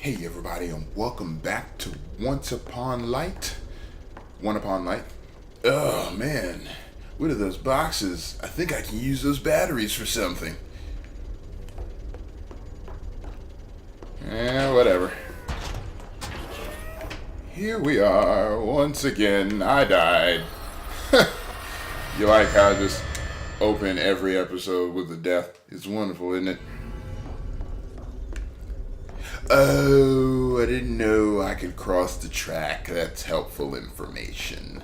Hey everybody, and welcome back to Once Upon Light. One Upon Light. Oh man, what are those boxes? I think I can use those batteries for something. Whatever. Here we are, once again. I died. You like how I just open every episode with a death? It's wonderful, isn't it? Oh, I didn't know I could cross the track. That's helpful information.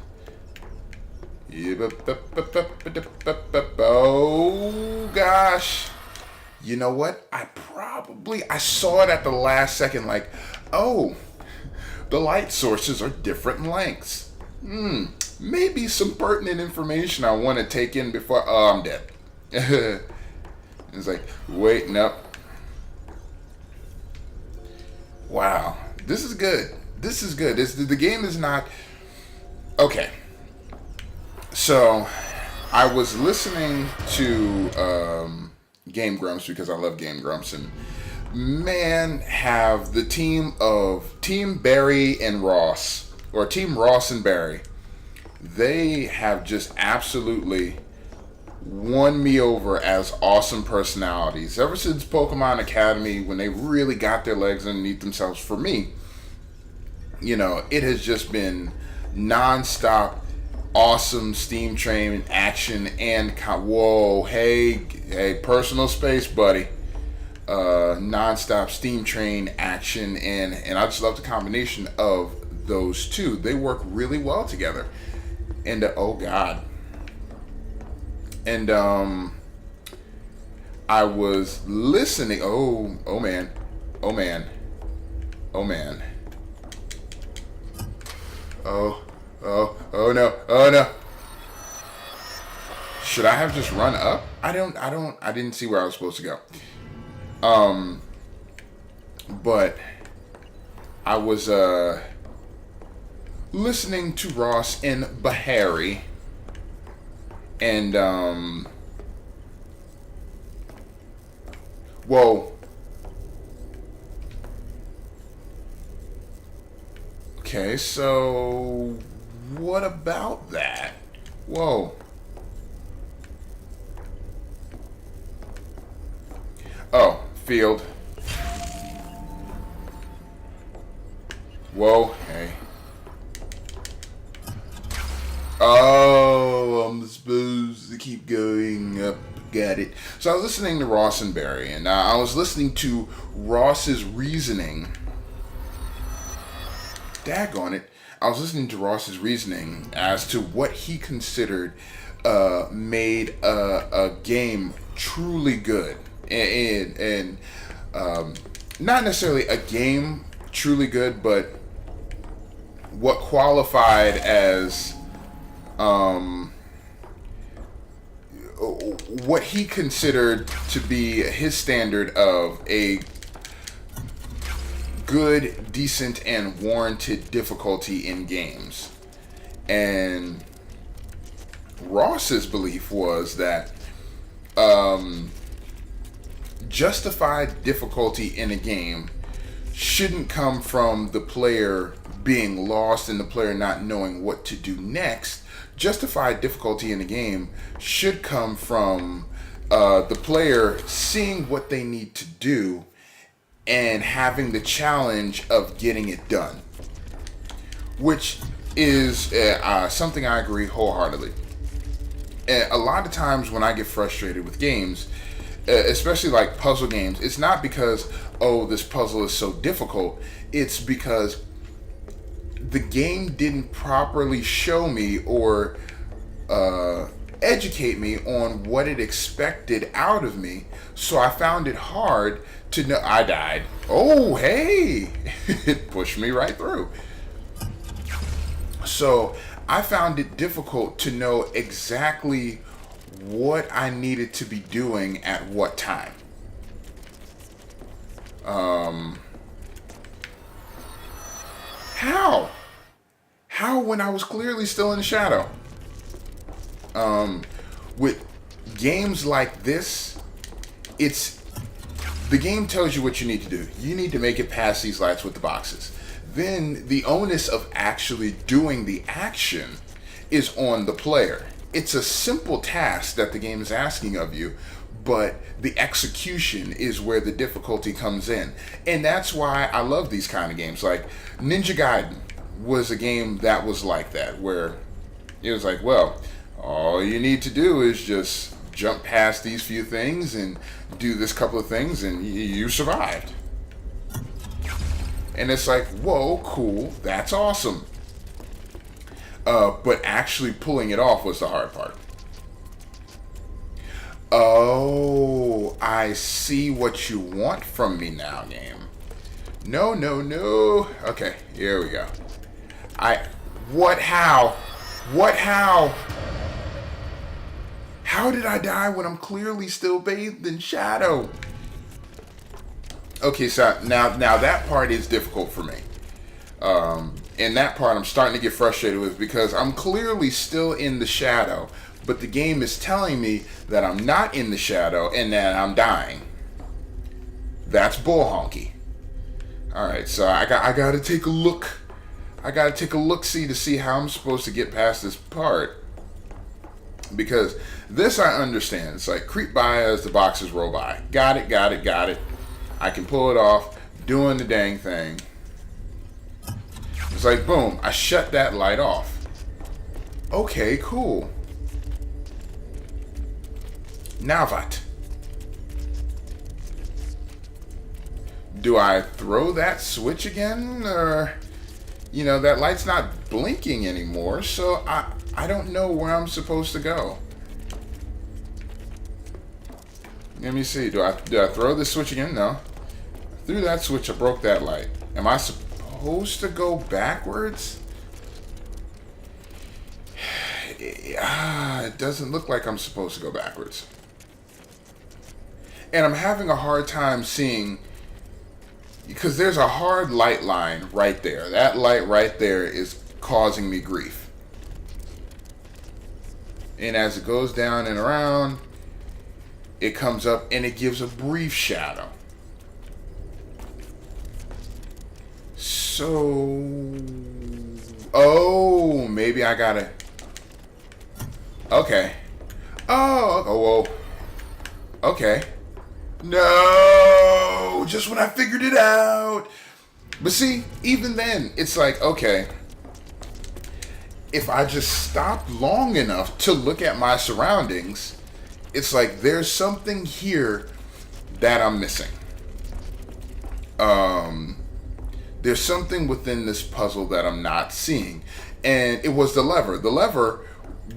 Oh, gosh. You know what? I saw it at the last second like, oh, the light sources are different lengths. Maybe some pertinent information I want to take in before, oh, I'm dead. It's like, wait, no. Wow, this is good. The game is not okay. So, I was listening to Game Grumps because I love Game Grumps, and man, have the team of Team Barry and Ross, or Team Ross and Barry, they have just absolutely won me over as awesome personalities. Ever since Pokemon Academy, when they really got their legs underneath themselves, for me, it has just been non-stop awesome steam train action and whoa, hey, personal space, buddy. Non-stop steam train action, and I just love the combination of those two. They work really well together. And oh god. And I was listening. Oh man. Oh no. Oh no. Should I have just run up? I didn't see where I was supposed to go. But I was listening to Ross and Bahari. And, whoa. Okay, so what about that? Whoa. Oh, field. Whoa, hey. Oh, I'm supposed to keep going up. Got it. So I was listening to Ross and Barry, and I was listening to Ross's reasoning. Daggone it. I was listening to Ross's reasoning as to what he considered made a game truly good. And not necessarily a game truly good, but what qualified as what he considered to be his standard of a good, decent, and warranted difficulty in games. And Ross's belief was that justified difficulty in a game shouldn't come from the player being lost and the player not knowing what to do next. Justified difficulty in a game should come from the player seeing what they need to do and having the challenge of getting it done, which is something I agree wholeheartedly. A lot of times when I get frustrated with games, especially like puzzle games, it's not because, oh, this puzzle is so difficult. It's because the game didn't properly show me or educate me on what it expected out of me. So I found it hard to know. I died. Oh, hey! It pushed me right through. So I found it difficult to know exactly what I needed to be doing at what time. How? How when I was clearly still in the shadow? With games like this, it's The game tells you what you need to do. You need to make it past these lights with the boxes. Then the onus of actually doing the action is on the player. It's a simple task that the game is asking of you, but the execution is where the difficulty comes in. And that's why I love these kind of games. Like Ninja Gaiden was a game that was like that, where it was like, well, all you need to do is just jump past these few things and do this couple of things, and you survived. And it's like, whoa, cool, that's awesome. But actually pulling it off was the hard part. Oh, I see what you want from me now, game. No, no, no. Okay, here we go. How? How did I die when I'm clearly still bathed in shadow? Okay, so now that part is difficult for me. And that part I'm starting to get frustrated with, because I'm clearly still in the shadow, but the game is telling me that I'm not in the shadow and that I'm dying. That's bull honky. Alright, so I gotta take a look. I gotta take a look-see to see how I'm supposed to get past this part. Because this I understand. It's like creep by as the boxes roll by. Got it. I can pull it off, doing the dang thing. It's like, boom, I shut that light off. Okay, cool. Now what? Do I throw that switch again? Or, that light's not blinking anymore, so I don't know where I'm supposed to go. Let me see. Do I throw this switch again? No. I threw that switch, I broke that light. Am I supposed to go backwards? It doesn't look like I'm supposed to go backwards. And I'm having a hard time seeing, because there's a hard light line right there. That light right there is causing me grief. And as it goes down and around, it comes up and it gives a brief shadow. So, oh, maybe I gotta. Okay. Oh, whoa. Okay. No, just when I figured it out. But see, even then, it's like, okay, if I just stop long enough to look at my surroundings, it's like there's something here that I'm missing. There's something within this puzzle that I'm not seeing. And it was the lever. The lever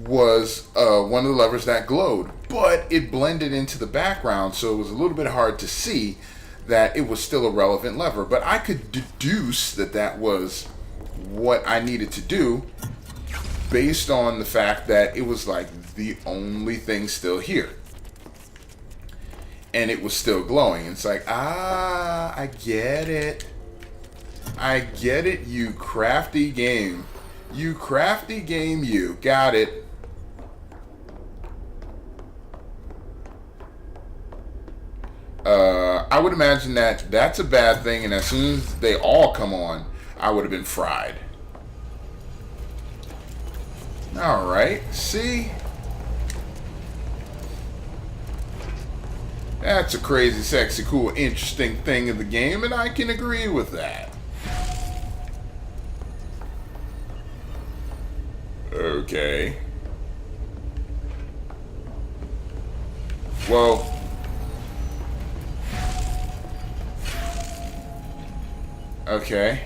was one of the levers that glowed, but it blended into the background, so it was a little bit hard to see that it was still a relevant lever. But I could deduce that that was what I needed to do based on the fact that it was like the only thing still here. And it was still glowing. It's like, I get it. I get it, you crafty game. You crafty game, you. Got it. I would imagine that that's a bad thing, and as soon as they all come on, I would have been fried. Alright, see? That's a crazy, sexy, cool, interesting thing in the game, and I can agree with that. Okay. Well. Okay.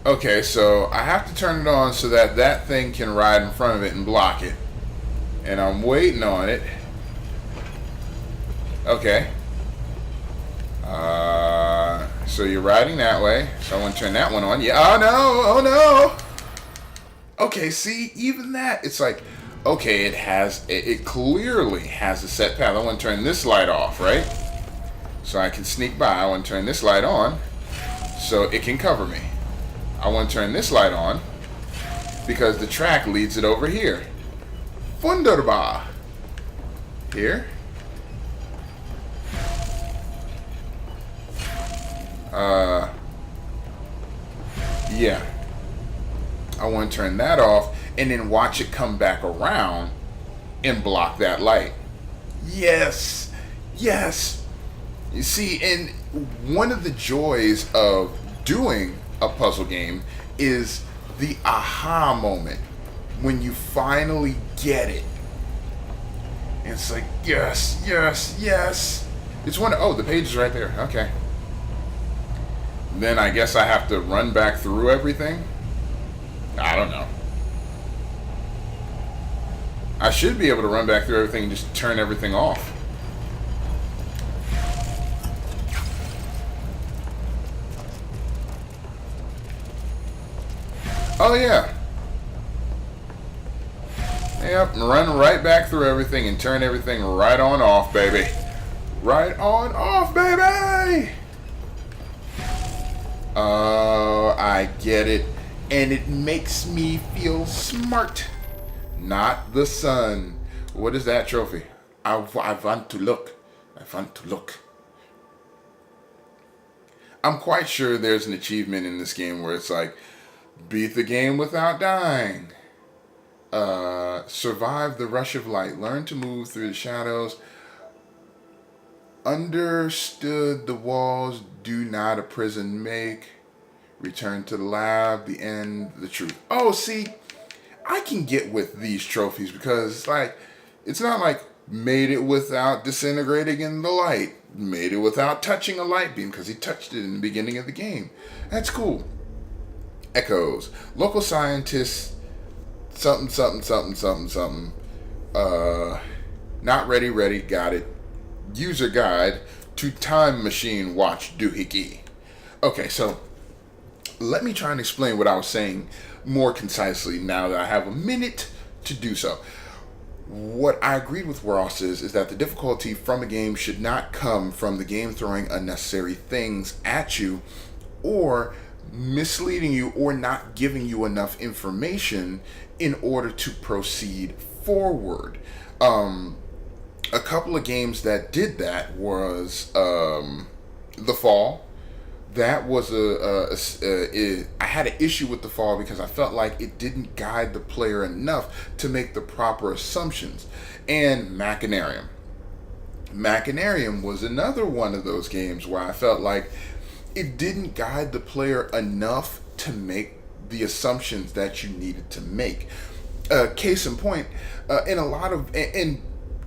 Okay, so I have to turn it on so that that thing can ride in front of it and block it. And I'm waiting on it. Okay. So you're riding that way. So I want to turn that one on. Yeah. Oh no! Oh no! Okay. See, even that, it's like, okay, it clearly has a set path. I want to turn this light off, right? So I can sneak by. I want to turn this light on, so it can cover me. I want to turn this light on, because the track leads it over here. Wunderbar. Here. Yeah. I want to turn that off and then watch it come back around and block that light. Yes. Yes. You see, and one of the joys of doing a puzzle game is the aha moment when you finally get it. And it's like, yes, yes, yes. It's one, oh, the page is right there. Okay. Then I guess I have to run back through everything. I don't know. I should be able to run back through everything and just turn everything off. Oh yeah. Yep, run right back through everything and turn everything right on off, baby. Right on off, baby! Oh, I get it. And it makes me feel smart. Not the sun. What is that trophy? I want to look. I want to look. I'm quite sure there's an achievement in this game where it's like, beat the game without dying. Survive the rush of light. Learn to move through the shadows. Understood the walls do not a prison make. Return to the lab. The end. The truth. Oh, see, I can get with these trophies because it's not like made it without disintegrating in the light. Made it without touching a light beam because he touched it in the beginning of the game. That's cool. Echoes. Local scientists. Something, something, something, something, something. Not ready, got it. User guide to time machine watch doohickey. Okay, so let me try and explain what I was saying more concisely now that I have a minute to do so. What I agreed with Ross is that the difficulty from a game should not come from the game throwing unnecessary things at you or misleading you or not giving you enough information in order to proceed forward. A couple of games that did that was The Fall. That was I had an issue with The Fall because I felt like it didn't guide the player enough to make the proper assumptions. And Machinarium. Machinarium was another one of those games where I felt like it didn't guide the player enough to make the assumptions that you needed to make. Case in point, in a lot of, and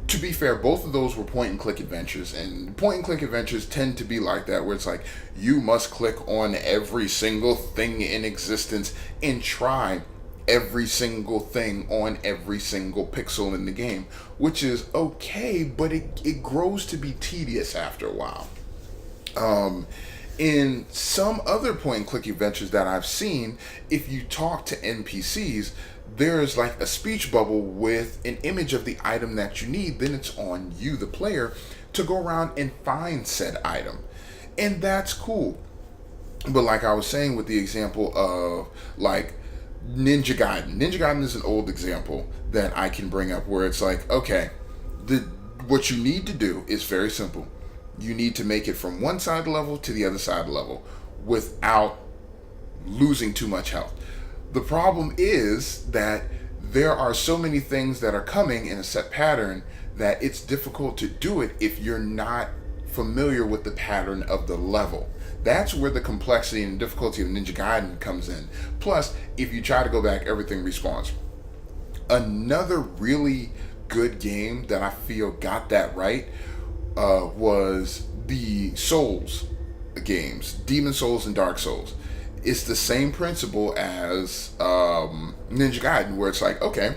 to be fair, both of those were point and click adventures, and point and click adventures tend to be like that, where it's like you must click on every single thing in existence and try every single thing on every single pixel in the game, which is okay, but it grows to be tedious after a while. In some other point and click adventures that I've seen, if you talk to NPCs, there's like a speech bubble with an image of the item that you need. Then it's on you, the player, to go around and find said item. And that's cool. But like I was saying with the example of like Ninja Gaiden. Ninja Gaiden is an old example that I can bring up where it's like, okay, what you need to do is very simple. You need to make it from one side of the level to the other side of the level without losing too much health. The problem is that there are so many things that are coming in a set pattern that it's difficult to do it if you're not familiar with the pattern of the level. That's where the complexity and difficulty of Ninja Gaiden comes in. Plus, if you try to go back, everything respawns. Another really good game that I feel got that right was the Souls games, Demon Souls and Dark Souls. It's the same principle as Ninja Gaiden, where it's like, okay,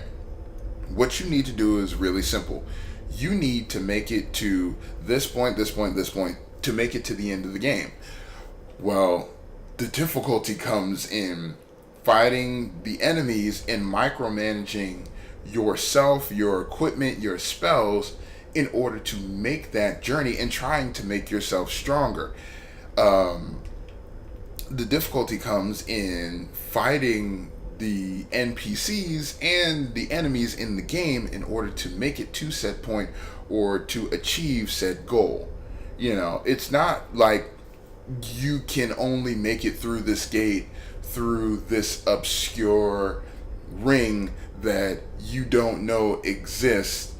what you need to do is really simple. You need to make it to this point, this point, this point, to make it to the end of the game. Well, the difficulty comes in fighting the enemies and micromanaging yourself, your equipment, your spells, in order to make that journey and trying to make yourself stronger. The difficulty comes in fighting the NPCs and the enemies in the game in order to make it to said point or to achieve said goal. You know, it's not like you can only make it through this gate through this obscure ring that you don't know exists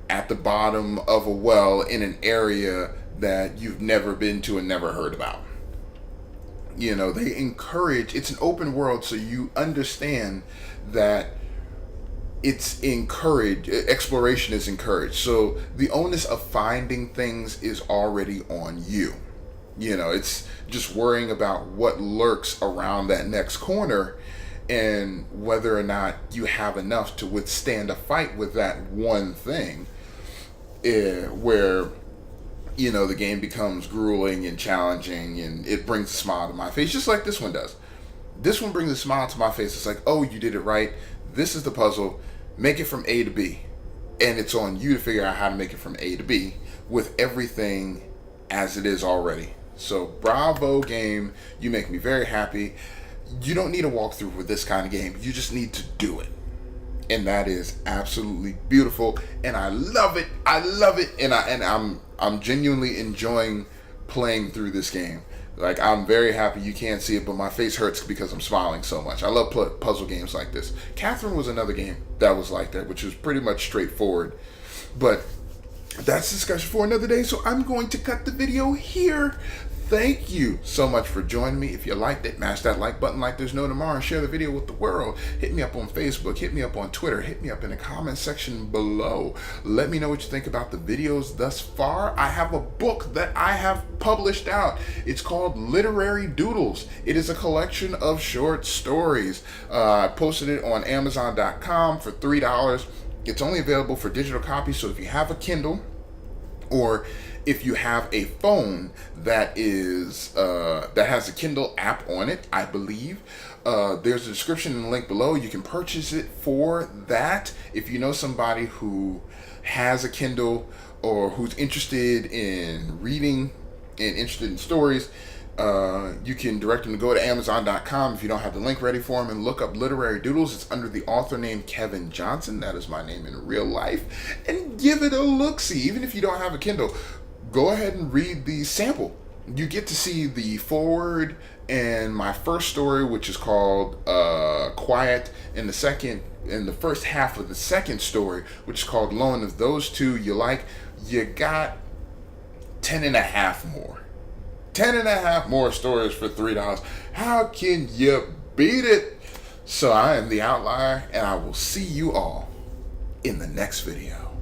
at the bottom of a well in an area that you've never been to and never heard about. You know, they encourage, it's an open world, so you understand that it's encouraged, exploration is encouraged. So the onus of finding things is already on you. You know, it's just worrying about what lurks around that next corner and whether or not you have enough to withstand a fight with that one thing, where, you know, the game becomes grueling and challenging and it brings a smile to my face, just like this one does. This one brings a smile to my face. It's like, oh, you did it right. This is the puzzle. Make it from A to B. And it's on you to figure out how to make it from A to B with everything as it is already. So bravo game. You make me very happy. You don't need a walkthrough with this kind of game. You just need to do it. And that is absolutely beautiful. And I love it. I love it. And I'm genuinely enjoying playing through this game. Like, I'm very happy. You can't see it, but my face hurts because I'm smiling so much. I love puzzle games like this. Catherine was another game that was like that, which was pretty much straightforward. But that's discussion for another day, so I'm going to cut the video here. Thank you so much for joining me. If you liked it, mash that like button like there's no tomorrow and share the video with the world. Hit me up on Facebook, hit me up on Twitter, hit me up in the comment section below. Let me know what you think about the videos thus far. I have a book that I have published out. It's called Literary Doodles. It is a collection of short stories. I posted it on Amazon.com for $3. It's only available for digital copies, so if you have a Kindle, or if you have a phone that is that has a Kindle app on it, I believe, there's a description and a link below. You can purchase it for that. If you know somebody who has a Kindle or who's interested in reading and interested in stories, you can direct them to go to Amazon.com if you don't have the link ready for them and look up Literary Doodles. It's under the author name Kevin Johnson. That is my name in real life. And give it a look-see. Even if you don't have a Kindle, go ahead and read the sample. You get to see the foreword and my first story, which is called Quiet, and the first half of the second story, which is called Low, and if those two you like, you got 10 and a half more. 10 and a half more stories for $3. How can you beat it? So I am the Outlier, and I will see you all in the next video.